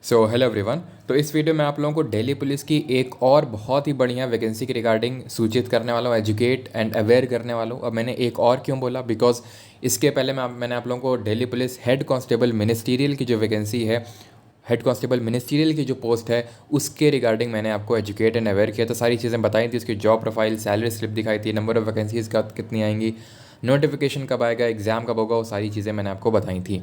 Hello everyone. तो इस video में आप लोगों को दिल्ली पुलिस की एक और बहुत ही बढ़िया वैकेंसी के रिगार्डिंग सूचित करने वाला हूँ, एजुकेट एंड अवेयर करने वाला हूँ। अब मैंने एक और क्यों बोला, बिकॉज इसके पहले मैंने आप लोगों को Delhi police head constable ministerial की जो वैकेंसी है, हेड कांस्टेबल मिनिस्टीरियल की जो पोस्ट है, उसके रिगार्डिंग मैंने आपको एजुकेट एंड अवेयर किया। तो सारी चीज़ें बताई थी, उसकी जॉब प्रोफाइल, सैलरी स्लिप दिखाई थी, नंबर ऑफ़ वैकेंसीज़ का कितनी आएंगी, नोटिफिकेशन कब आएगा, एग्ज़ाम कब होगा, वो सारी चीज़ें मैंने आपको बताई थी।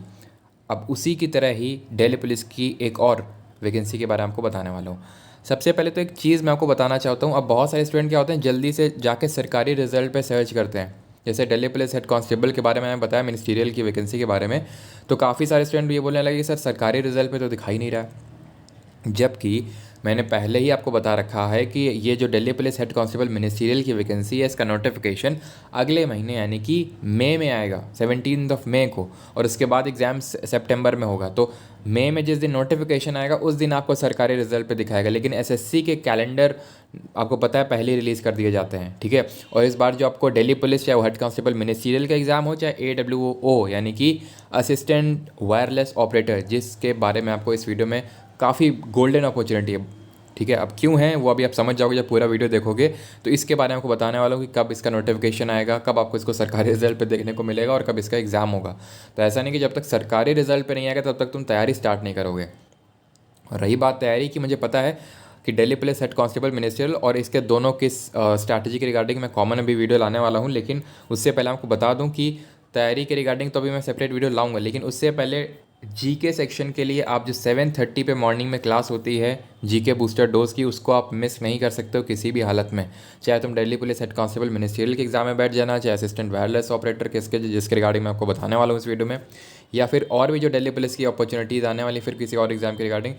अब उसी की तरह ही दिल्ली पुलिस की एक और वैकेंसी के बारे में आपको बताने वाला हूँ। सबसे पहले तो एक चीज़ मैं आपको बताना चाहता हूँ। अब बहुत सारे स्टूडेंट क्या होते हैं, जल्दी से जाके सरकारी रिजल्ट पे सर्च करते हैं। जैसे दिल्ली पुलिस हेड कांस्टेबल के बारे में मैंने बताया, मिनिस्टीरियल की वैकेंसी के बारे में, तो काफ़ी सारे स्टूडेंट ये बोलने लगे कि सर सरकारी रिजल्ट पे तो दिखाई नहीं रहा है। जबकि मैंने पहले ही आपको बता रखा है कि ये जो Delhi police head constable ministerial की वैकेंसी है, इसका नोटिफिकेशन अगले महीने यानी कि मई में आएगा, 17 को। और उसके बाद एग्ज़ाम सितंबर में होगा। तो मई में जिस दिन नोटिफिकेशन आएगा उस दिन आपको सरकारी रिजल्ट पे दिखाएगा। लेकिन एसएससी के कैलेंडर आपको पता है पहले रिलीज़ कर दिए जाते हैं, ठीक है। और इस बार जो आपको दिल्ली पुलिस, चाहे वो हेड कांस्टेबल मिनिस्टीरियल का एग्ज़ाम हो, चाहे AWO यानी कि असिस्टेंट वायरलेस ऑपरेटर, जिसके बारे में आपको इस वीडियो में काफ़ी गोल्डन अपॉर्चुनिटी है, ठीक है। अब क्यों है वो अभी आप समझ जाओगे जब पूरा वीडियो देखोगे। तो इसके बारे में आपको बताने वाला हूँ कि कब इसका नोटिफिकेशन आएगा, कब आपको इसको सरकारी रिजल्ट पे देखने को मिलेगा और कब इसका एग्ज़ाम होगा। तो ऐसा नहीं कि जब तक सरकारी रिजल्ट पे नहीं आएगा तब तक तुम तैयारी स्टार्ट नहीं करोगे। और रही बात तैयारी की, मुझे पता है कि Delhi police head constable ministerial और इसके दोनों की स्ट्रैटेजी के रिगार्डिंग मैं कॉमन अभी वीडियो लाने वाला हूँ। लेकिन उससे पहले आपको बता दूँ कि तैयारी के रिगार्डिंग तो अभी मैं सेपरेट वीडियो लाऊंगा, लेकिन उससे पहले जीके सेक्शन के लिए आप जो 7:30 पे मॉर्निंग में क्लास होती है जीके बूस्टर डोज की, उसको आप मिस नहीं कर सकते हो किसी भी हालत में। चाहे तुम Delhi police head constable ministerial के एग्जाम में बैठ जाना, चाहे असिस्टेंट वायरलेस ऑपरेटर किसके जिसके रिगार्डिंग मैं आपको बताने वाला हूँ इस वीडियो में, या फिर और भी जो दिल्ली पुलिस की अपॉर्चुनिटीज़ आने वाली फिर किसी और एग्जाम के रिगार्डिंग,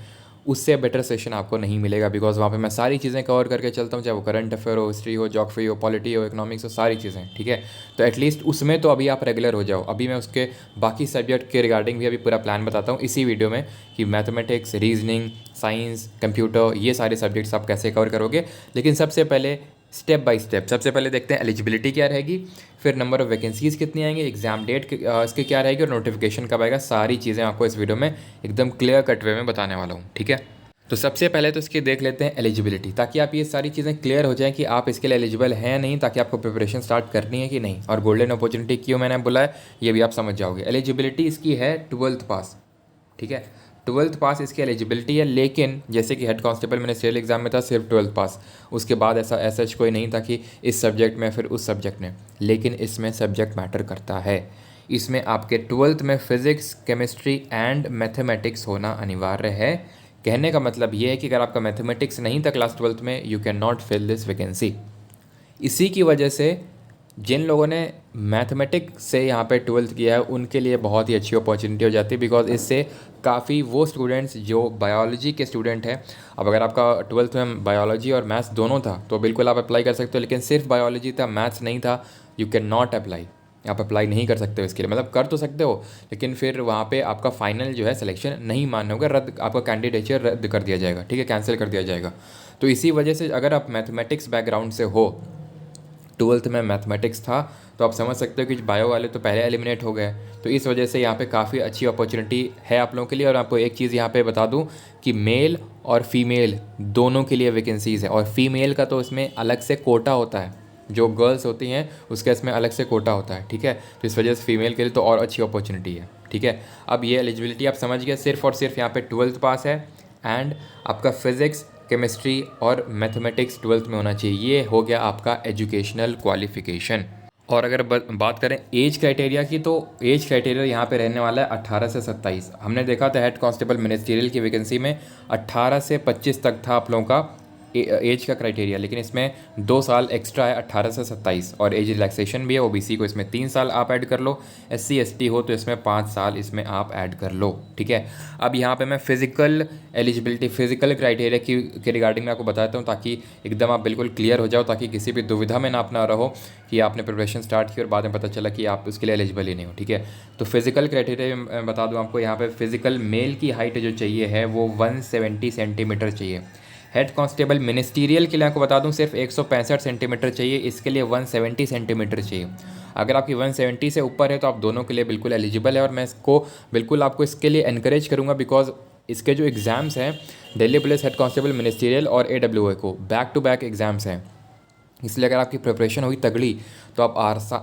उससे बेटर सेशन आपको नहीं मिलेगा। बिकॉज वहाँ पे मैं सारी चीज़ें कवर करके चलता हूँ, चाहे वो करंट अफेयर हो, हिस्ट्री हो, ज्योग्राफी हो, पॉलिटी हो, इकोनॉमिक्स हो, सारी चीज़ें, ठीक है। तो एटलीस्ट उसमें तो अभी आप रेगुलर हो जाओ। अभी मैं उसके बाकी सब्जेक्ट के रिगार्डिंग भी अभी पूरा प्लान बताता हूँ इसी वीडियो में, कि मैथमेटिक्स, रीजनिंग, साइंस, कंप्यूटर, ये सारे सब्जेक्ट्स आप कैसे कवर करोगे। लेकिन सबसे पहले स्टेप बाय स्टेप, सबसे पहले देखते हैं एलिजिबिलिटी क्या रहेगी, फिर नंबर ऑफ़ वैकेंसीज़ कितनी आएंगी, एग्जाम डेट इसके क्या रहेगी और नोटिफिकेशन कब आएगा। सारी चीज़ें आपको इस वीडियो में एकदम क्लियर कट वे में बताने वाला हूँ, ठीक है। तो सबसे पहले तो इसकी देख लेते हैं एलिजिबिलिटी, ताकि आप ये सारी चीज़ें क्लियर हो जाएं कि आप इसके लिए एलिजिबल हैं या नहीं, ताकि आपको प्रिपरेशन स्टार्ट करनी है कि नहीं। और गोल्डन अपॉर्चुनिटी क्यों मैंने बोला है ये भी आप समझ जाओगे। एलिजिबिलिटी इसकी है 12th पास, ठीक है। 12th पास इसकी एलिजिबिलिटी है। लेकिन जैसे कि हेड कांस्टेबल मिनिस्ट्रियल एग्जाम में था सिर्फ 12th पास, उसके बाद ऐसा एसएच कोई नहीं था कि इस सब्जेक्ट में फिर उस सब्जेक्ट में। लेकिन इसमें सब्जेक्ट मैटर करता है। इसमें आपके 12th में फिज़िक्स, केमिस्ट्री एंड मैथमेटिक्स होना अनिवार्य है। कहने का मतलब ये है कि अगर आपका मैथमेटिक्स नहीं था क्लास 12th में, you can not fill this vacancy. इसी की वजह से जिन लोगों ने मैथमेटिक्स से यहाँ पे 12th किया है उनके लिए बहुत ही अच्छी अपॉर्चुनिटी हो जाती है। बिकॉज इससे काफ़ी वो स्टूडेंट्स जो बायोलॉजी के स्टूडेंट हैं, अब अगर आपका 12th में बायोलॉजी और मैथ्स दोनों था तो बिल्कुल आप अप्लाई कर सकते हो। लेकिन सिर्फ बायोलॉजी था, मैथ्स नहीं था, यू कैन नॉट अप्लाई। आप अप्लाई नहीं कर सकते हो इसके लिए, मतलब कर तो सकते हो लेकिन फिर वहाँ पे आपका फाइनल जो है सिलेक्शन नहीं मान्य होगा, रद्द, आपका कैंडिडेचर रद्द कर दिया जाएगा, ठीक है, कैंसिल कर दिया जाएगा। तो इसी वजह से अगर आप मैथमेटिक्स बैकग्राउंड से हो, 12th में मैथमेटिक्स था, तो आप समझ सकते हो कि बायो वाले तो पहले एलिमिनेट हो गए। तो इस वजह से यहाँ पे काफ़ी अच्छी अपॉर्चुनिटी है आप लोगों के लिए। और आपको एक चीज़ यहाँ पे बता दूँ कि मेल और फीमेल दोनों के लिए वैकेंसीज़ है। और फीमेल का तो इसमें अलग से कोटा होता है, जो गर्ल्स होती हैं उसका इसमें अलग से कोटा होता है, ठीक है। तो इस वजह से फीमेल के लिए तो और अच्छी अपॉर्चुनिटी है, ठीक है। अब ये एलिजिबिलिटी आप समझ गए, सिर्फ और सिर्फ यहाँ पे 12th पास है एंड आपका फिज़िक्स, केमिस्ट्री और मैथमेटिक्स 12th में होना चाहिए। ये हो गया आपका एजुकेशनल क्वालिफिकेशन। और अगर बात करें एज क्राइटेरिया की, तो एज क्राइटेरिया यहाँ पे रहने वाला है 18 से 27। हमने देखा था हेड कांस्टेबल मिनिस्ट्रियल की वैकेंसी में 18 से 25 तक था आप लोगों का एज का क्राइटेरिया, लेकिन इसमें 2 साल एक्स्ट्रा है, 18 से 27। और एज रिलैक्सेशन भी है, ओबीसी को इसमें 3 साल आप ऐड कर लो, एससी एसटी हो तो इसमें 5 साल इसमें आप ऐड कर लो, ठीक है। अब यहाँ पे मैं फिजिकल एलिजिबिलिटी, फिजिकल क्राइटेरिया के रिगार्डिंग मैं आपको बताता हूँ, ताकि एकदम आप बिल्कुल क्लियर हो जाओ, ताकि किसी भी दुविधा में ना अपना रहो कि आपने प्रिपरेशन स्टार्ट की और बाद में पता चला कि आप उसके लिए एलिजिबल ही नहीं हो, ठीक है। तो फिजिकल क्राइटेरिया मैं बता दूँ आपको, यहाँ पे फिजिकल मेल की हाइट जो चाहिए है वो 170 सेंटीमीटर चाहिए। हेड कांस्टेबल मिनिस्टीरियल के लिए आपको बता दूं सिर्फ 165 सेंटीमीटर चाहिए, इसके लिए 170 सेंटीमीटर चाहिए। अगर आपकी 170 से ऊपर है तो आप दोनों के लिए बिल्कुल एलिजिबल है। और मैं इसको बिल्कुल आपको इसके लिए एनकरेज करूंगा, बिकॉज इसके जो एग्ज़ाम्स हैं Delhi police head constable ministerial और AWO को बैक टू बैक एग्ज़ाम्स हैं, इसलिए अगर आपकी प्रिपरेशन हुई तगड़ी तो आप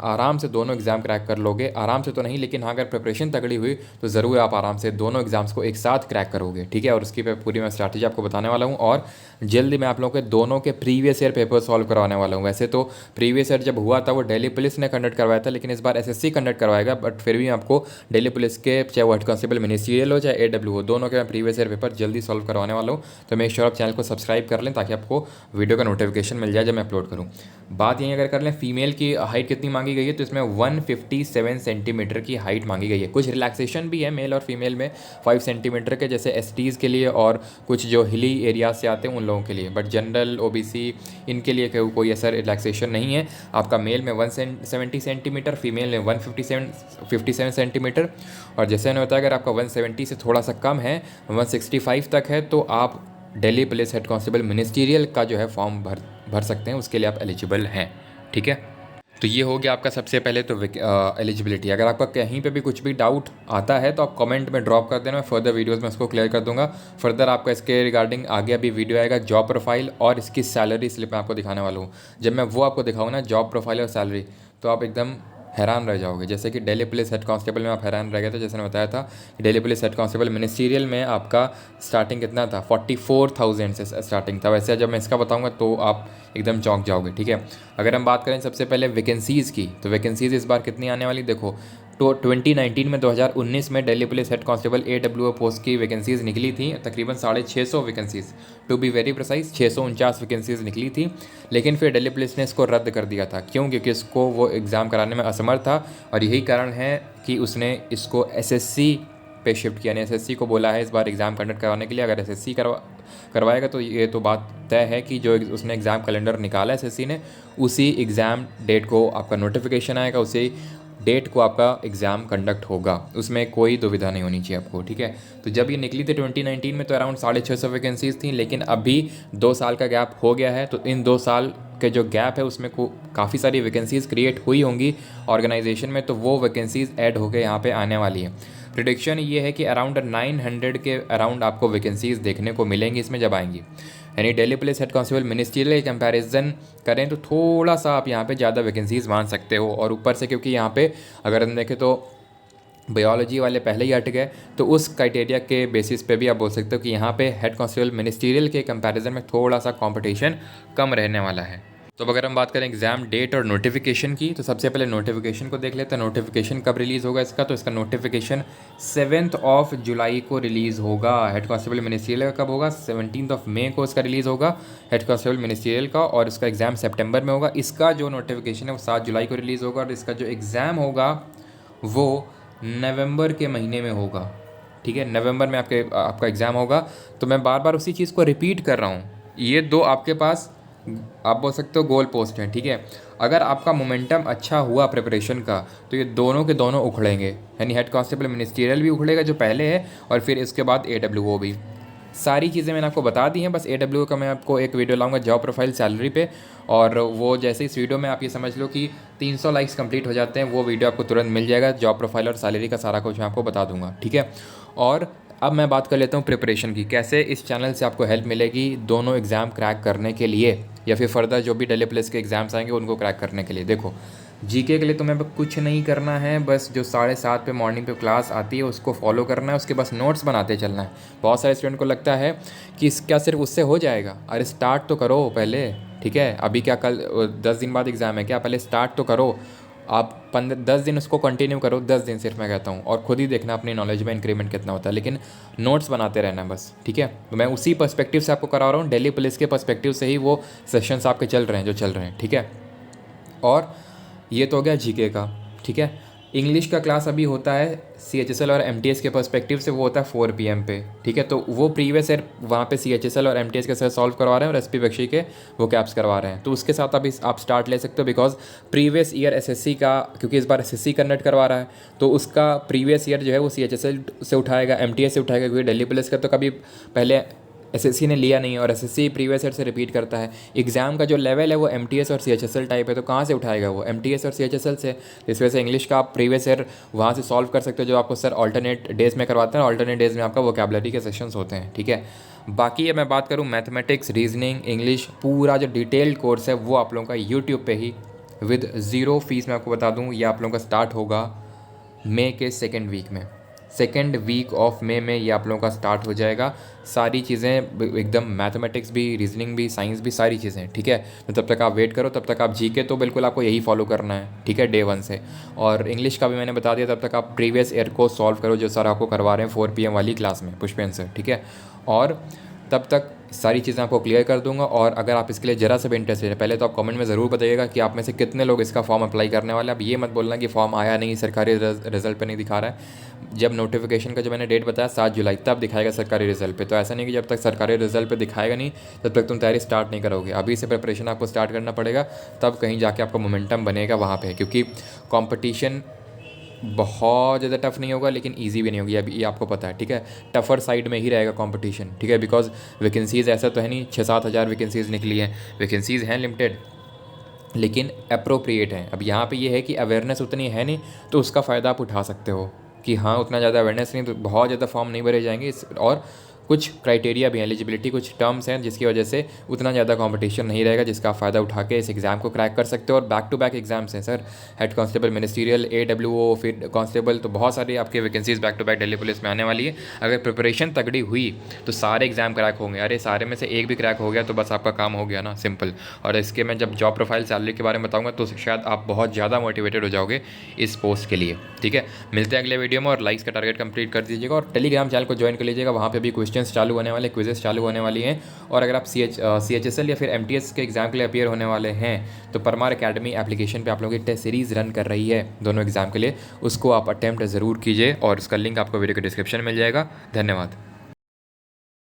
आराम से दोनों एग्ज़ाम क्रैक कर लोगे। आराम से तो नहीं, लेकिन हाँ अगर प्रिपरेशन तगड़ी हुई तो ज़रूर आप आराम से दोनों एग्ज़ाम्स को एक साथ क्रैक करोगे, ठीक है। और उसकी पूरी मैं स्ट्रैटेजी आपको बताने वाला हूँ और जल्दी मैं आप लोगों के दोनों के प्रीवियस ईयर पेपर सॉल्व करवाने वाला हूँ। वैसे तो प्रीवियस ईयर जब हुआ था वो दिल्ली पुलिस ने कंडक्ट करवाया था, लेकिन इस बार SSC कंडक्ट करवाएगा, बट फिर भी आपको दिल्ली पुलिस के चाहे वो हेड कांस्टेबल मिनिस्ट्रियल हो चाहे AWO दोनों के मैं प्रीवियस ईयर पेपर जल्दी सॉल्व करवाने वाला हूँ। तो मेक श्योर आप चैनल को सब्सक्राइब कर लें ताकि आपको वीडियो का नोटिफिकेशन मिल जाए जब मैं अपलोड करूँ। बात यहीं अगर कर लें फीमेल की हाइट कितनी मांगी गई है, तो इसमें 157 सेंटीमीटर की हाइट मांगी गई है। कुछ रिलैक्सेशन भी है मेल और फीमेल में 5 सेंटीमीटर के, जैसे STs के लिए और कुछ जो हिली एरियाज से आते हैं उन लोगों के लिए, बट जनरल OBC इनके लिए कोई ऐसा रिलैक्सेशन नहीं है। आपका मेल में 170 सेंटीमीटर, फीमेल में 157 सेंटीमीटर। और जैसे मैंने बताया अगर आपका 170 से थोड़ा सा कम है, 165 तक है, तो आप Delhi police head constable ministerial का जो है फॉर्म भर सकते हैं, उसके लिए आप एलिजिबल हैं, ठीक है। तो ये हो गया आपका सबसे पहले तो एलिजिबिलिटी। अगर आपका कहीं पे भी कुछ भी डाउट आता है तो आप कमेंट में ड्रॉप कर देना, मैं फर्दर वीडियोस में उसको क्लियर कर दूंगा। फर्दर आपका इसके रिगार्डिंग आगे अभी वीडियो आएगा जॉब प्रोफाइल और इसकी सैलरी स्लिप मैं आपको दिखाने वाला हूँ। जब मैं वो आपको दिखाऊँ ना जॉब प्रोफाइल और सैलरी, तो आप एकदम हैरान रह जाओगे। जैसे कि दिल्ली पुलिस हेड कांस्टेबल में आप हैरान रह गए थे, जैसे मैंने बताया था कि Delhi police head constable ministerial में आपका स्टार्टिंग कितना था, 44,000 से स्टार्टिंग था। वैसे जब मैं इसका बताऊंगा तो आप एकदम चौंक जाओगे, ठीक है। अगर हम बात करें सबसे पहले वैकेंसीज़ की, तो वैकेंसीज़ इस बार कितनी आने वाली देखो। तो 2019 में 2019 में Delhi police head constable AWO post की वैकेंसीज़ निकली थी तकरीबन 650 vacancies, to be very precise 649 vacancies निकली थी। लेकिन फिर दिल्ली पुलिस ने इसको रद्द कर दिया था, क्यों? क्योंकि इसको वो एग्ज़ाम कराने में असमर्थ था, और यही कारण है कि उसने इसको SSC पे शिफ्ट किया। यानी SSC को बोला है इस बार एग्ज़ाम कंडक्ट करवाने के लिए। अगर SSC करवाएगा तो ये तो बात तय है कि जो उसने एग्ज़ाम कैलेंडर निकाला SSC ने, उसी एग्ज़ाम डेट को आपका नोटिफिकेशन आएगा, उसी डेट को आपका एग्ज़ाम कंडक्ट होगा, उसमें कोई दुविधा नहीं होनी चाहिए आपको, ठीक है। तो जब ये निकली थी 2019 में तो अराउंड 650 वैकेंसीज़ थी, लेकिन अभी 2 साल का गैप हो गया है, तो इन 2 साल के जो गैप है उसमें काफ़ी सारी वैकेंसीज़ क्रिएट हुई होंगी ऑर्गेनाइजेशन में, तो वो वैकेंसीज़ ऐड होकर यहाँ पे आने वाली है। प्रिडिक्शन ये है कि अराउंड 900 के अराउंड आपको वैकेंसीज़ देखने को मिलेंगी इसमें जब आएंगी। यानी Delhi police head constable ministerial के कंपैरिजन करें तो थोड़ा सा आप यहाँ पे ज़्यादा वैकेंसीज़ मान सकते हो। और ऊपर से क्योंकि यहाँ पे अगर हम देखें तो बायोलॉजी वाले पहले ही हट गए, तो उस क्राइटेरिया के बेसिस पे भी आप बोल सकते हो कि यहाँ पे हेड कांस्टेबल मिनिस्ट्रियल के कंपैरिजन में थोड़ा सा कंपटीशन कम रहने वाला है। तो अगर हम बात करें एग्ज़ाम डेट और नोटिफिकेशन की, तो सबसे पहले नोटिफिकेशन को देख लेते हैं। नोटिफिकेशन कब रिलीज़ होगा इसका, तो इसका नोटिफिकेशन 7 जुलाई को रिलीज़ होगा। हेड कांस्टेबल मिनिस्ट्रियल का कब होगा, 17 मई को इसका रिलीज़ होगा हेड कांस्टेबल मिनिस्ट्रियल का, और इसका एग्ज़ाम सितंबर में होगा। इसका जो नोटिफिकेशन है वो 7 जुलाई को रिलीज़ होगा, और इसका जो एग्ज़ाम होगा वो नवंबर के महीने में होगा, ठीक है। नवंबर में आपका एग्ज़ाम होगा। तो मैं बार बार उसी चीज़ को रिपीट कर रहा हूँ, ये दो आपके पास आप बोल सकते हो गोल पोस्ट हैं, ठीक है। अगर आपका मोमेंटम अच्छा हुआ प्रिपरेशन का तो ये दोनों के दोनों उखड़ेंगे, यानी हेड कांस्टेबल मिनिस्ट्रियल भी उखड़ेगा जो पहले है, और फिर इसके बाद AWO भी। सारी चीज़ें मैंने आपको बता दी हैं, बस AWO का मैं आपको एक वीडियो लाऊंगा जॉब प्रोफाइल सैलरी पे, और वो जैसे इस वीडियो में आप ये समझ लो कि 300 लाइक्स कंप्लीट हो जाते हैं, वो वीडियो आपको तुरंत मिल जाएगा। जॉब प्रोफाइल और सैलरी का सारा कुछ मैं आपको बता दूंगा, ठीक है। और अब मैं बात कर लेता हूँ प्रिपरेशन की, कैसे इस चैनल से आपको हेल्प मिलेगी दोनों एग्ज़ाम क्रैक करने के लिए, या फिर फर्दर जो भी दिल्ली पुलिस के एग्ज़ाम्स आएंगे उनको क्रैक करने के लिए। देखो GK के लिए तुम्हें कुछ नहीं करना है, बस जो 7:30 पे मॉर्निंग पे क्लास आती है उसको फॉलो करना है, उसके बस नोट्स बनाते चलना है। बहुत सारे स्टूडेंट को लगता है कि क्या सिर्फ उससे हो जाएगा, अरे स्टार्ट तो करो पहले, ठीक है। अभी क्या कल 10 दिन बाद एग्ज़ाम है क्या, पहले स्टार्ट तो करो। आप 10 दिन उसको कंटिन्यू करो, 10 दिन सिर्फ मैं कहता हूँ, और खुद ही देखना अपनी नॉलेज में इंक्रीमेंट कितना होता है, लेकिन नोट्स बनाते रहना बस, ठीक है। तो मैं उसी पर्सपेक्टिव से आपको करा रहा हूँ, दिल्ली पुलिस के पर्सपेक्टिव से ही वो सेशंस आपके चल रहे हैं जो चल रहे हैं, ठीक है। और ये तो हो गया GK का, ठीक है। इंग्लिश का क्लास अभी होता है CHSL और MTS के पर्सपेक्टिव से, वो होता है 4 PM पे, ठीक है। तो वो प्रीवियस ईयर वहाँ पे CHSL और MTS के साथ सॉल्व करवा रहे हैं, और SP बख्शी के वो कैप्स करवा रहे हैं, तो उसके साथ अभी आप स्टार्ट ले सकते हो। बिकॉज प्रीवियस ईयर SSC का, क्योंकि इस बार SSC कंडक्ट करवा रहा है, तो उसका प्रीवियस ईयर जो है वो CHSL से उठाएगा, MTS से उठाएगा, क्योंकि दिल्ली पुलिस का तो कभी पहले एसएससी ने लिया नहीं है और एसएससी प्रीवियस ईयर से रिपीट करता है, एग्ज़ाम का जो लेवल है वो एमटीएस और सीएचएसएल टाइप है, तो कहाँ से उठाएगा वो, एमटीएस और सीएचएसएल से। इस वजह से इंग्लिश का आप प्रीवियस ईयर वहाँ से सॉल्व कर सकते हो, जो आपको सर ऑल्टरनेट डेज में करवाते हैं, ऑल्टरनेट डेज में आपका वोकेबलरी के सेशंस होते हैं, ठीक है। बाकी अब मैं बात करूँ मैथमेटिक्स, रीजनिंग, इंग्लिश, पूरा जो डिटेल्ड कोर्स है वो आप लोगों का यूट्यूब पे ही विद ज़ीरो फीस मैं आपको बता दूँ, ये आप लोगों का स्टार्ट होगा मई के सेकेंड वीक में, सेकेंड वीक ऑफ मई में ये आप लोगों का स्टार्ट हो जाएगा। सारी चीज़ें एकदम, मैथमेटिक्स भी, रीजनिंग भी, साइंस भी, सारी चीज़ें, ठीक है। तो तब तक आप वेट करो, तब तक आप जीके तो बिल्कुल आपको यही फॉलो करना है, ठीक है, डे 1 से। और इंग्लिश का भी मैंने बता दिया, तब तक आप प्रीवियस ईयर को सॉल्व करो जो सर आपको करवा रहे हैं 4 PM वाली क्लास में, पुष्पेन सर, ठीक है। और तब तक सारी चीज़ें आपको क्लियर कर दूंगा। और अगर आप इसके लिए ज़रा से भी इंटरेस्टेड है, पहले तो आप कमेंट में ज़रूर बताइएगा कि आप में से कितने लोग इसका फॉर्म अप्लाई करने वाले हैं। अब ये मत बोलना कि फॉर्म आया नहीं, सरकारी रिजल्ट पे नहीं दिखा रहा है। जब नोटिफिकेशन का जो मैंने डेट बताया 7 जुलाई, तब दिखाएगा सरकारी रिजल्ट पे। तो ऐसा नहीं कि जब तक सरकारी रिजल्ट पे दिखाएगा नहीं तब तक तुम तैयारी स्टार्ट नहीं करोगे। अभी से प्रिपरेशन आपको स्टार्ट करना पड़ेगा, तब कहीं जाके आपका मोमेंटम बनेगा वहाँ पे, क्योंकि कंपटीशन बहुत ज़्यादा टफ नहीं होगा लेकिन इजी भी नहीं होगी, अभी ये आपको पता है, ठीक है। टफर साइड में ही रहेगा कंपटीशन, ठीक है, बिकॉज वैकेंसीज़ ऐसा तो है नहीं 6-7 हज़ार वैकेंसीज़ निकली हैं, वैकेंसीज़ हैं लिमिटेड लेकिन अप्रोप्रिएट हैं। अब यहाँ पे ये है कि अवेयरनेस उतनी है नहीं, तो उसका फ़ायदा आप उठा सकते हो कि हाँ उतना ज़्यादा अवेयरनेस नहीं तो बहुत ज़्यादा फॉर्म नहीं भरे जाएंगे। और कुछ क्राइटेरिया भी हैं, एलिजिबिलिटी कुछ टर्म्स हैं जिसकी वजह से उतना ज़्यादा कंपटीशन नहीं रहेगा, जिसका फ़ायदा उठा के इस एग्ज़ाम को क्रैक कर सकते हो। और बैक टू बैक एग्जाम्स हैं sir, head constable, ministerial, AWO, फिर कांस्टेबल, तो बहुत सारी आपके vacancies back to back Delhi police में आने वाली है। अगर प्रिपरेशन तगड़ी हुई तो सारे एग्जाम क्रैक होंगे। अरे सारे में से एक भी क्रैक हो गया तो बस आपका काम हो गया ना, सिंपल। और इसके मैं जब जॉब प्रोफाइल सैलरी के बारे में बताऊँगा तो शायद आप बहुत ज़्यादा मोटिवेटेड हो जाओगे इस पोस्ट के लिए, ठीक है। मिलते हैं अगले वीडियो में, और लाइक्स का टारगेट कंप्लीट कर दीजिएगा और टेलीग्राम चैनल को ज्वाइन कर लीजिएगा, वहाँ पे भी क्वेश्चन चालू होने वाले, क्विजेस चालू होने वाली हैं। और अगर आप CHSL या फिर MTS के एग्ज़ाम के लिए अपियर होने वाले हैं तो परमार एकेडमी एप्लीकेशन पे आप लोगों की टेस्ट सीरीज़ रन कर रही है दोनों एग्ज़ाम के लिए, उसको आप अटैम्प्ट ज़रूर कीजिए और उसका लिंक आपको वीडियो के डिस्क्रिप्शन में मिल जाएगा। धन्यवाद।